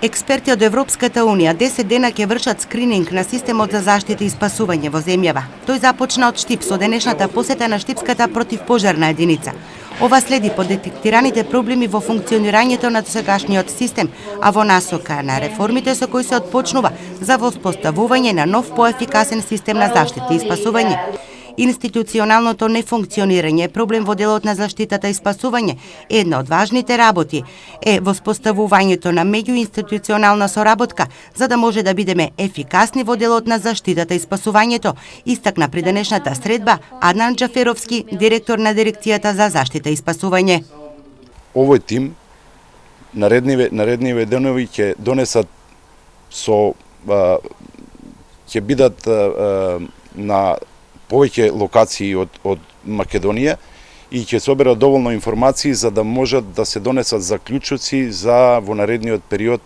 Експерти од Европската Унија 10 дена ќе вршат скрининг на системот за заштита и спасување во земјава. Тој започна од Штип со денешната посета на Штипската противпожарна единица. Ова следи по детектираните проблеми во функционирањето на досегашниот систем, а во насока на реформите со кои се отпочнува за воспоставување на нов поефикасен систем на заштита и спасување. Институционалното нефункционирање е проблем во делот на заштитата и спасување. Една од важните работи е воспоставувањето на меѓуинституционална соработка, за да може да бидеме ефикасни во делот на заштитата и спасувањето, истакна при денешната средба Аднан Џаферовски, директор на дирекцијата за заштита и спасување. Овој тим наредниве денови ќе донесат ќе бидат на повеќе локации од Македонија и ќе соберат доволно информации за да можат да се донесат заклучоци за во наредниот период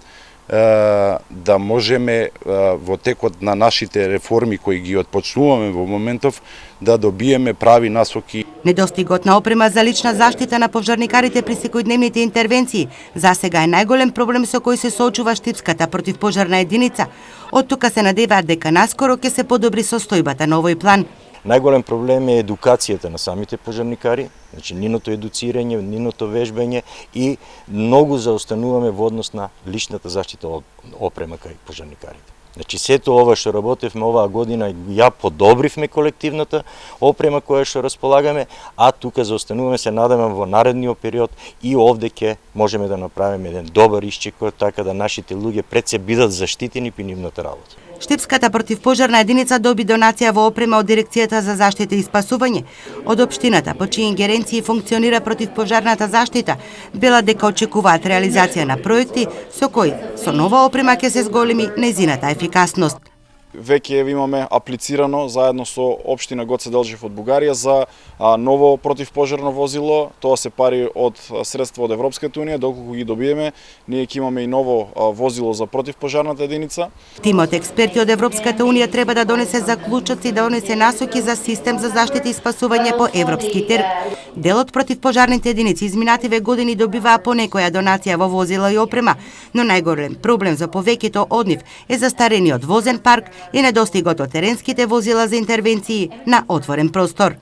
да можеме во текот на нашите реформи кои ги отпочнуваме во моментов да добиеме прави насоки. Недостигот на опрема за лична заштита на пожарникарите при секојдневните интервенции засега е најголем проблем со кој се соочува Штипската противпожарна единица. Од тука се надеваат дека наскоро ќе се подобри состојбата на овој план. Најголем проблем е едукацијата на самите пожарникари, значи ниното едуцирање, ниното вежбање и многу заостануваме во однос на личната заштита опрема кај пожарникарите. Значи сето ова што работевме оваа година ја подобривме колективната опрема која што располагаме, а тука заостануваме, се надевам во наредниот период и овде ќе можеме да направиме еден добар исчекор така да нашите луѓе пред се бидат заштитени при нивната работа. Штипската противпожарна единица доби донација во опрема од Дирекцијата за заштита и спасување. Од општината, по чии ингеренции функционира противпожарната заштита, вела дека очекуваат реализација на проекти со кои со нова опрема ќе се зголеми нејзината ефикасност. Веќе имаме аплицирано заедно со општина Гоце Делчев од Бугарија за ново противпожарно возило. Тоа се пари од средства од Европската Унија, доколку ги добиеме, ние ќе имаме и ново возило за противпожарната единица. Тимот експерти од Европската Унија треба да донесе заклучоци и да донесе насоки за систем за заштита и спасување по европски терм. Делот противпожарните единици изминативе години добиваа по некоја донација во возила и опрема, но најголем проблем за повеќето од нив е застарениот возен парк и недостигот од теренските возила за интервенции на отворен простор.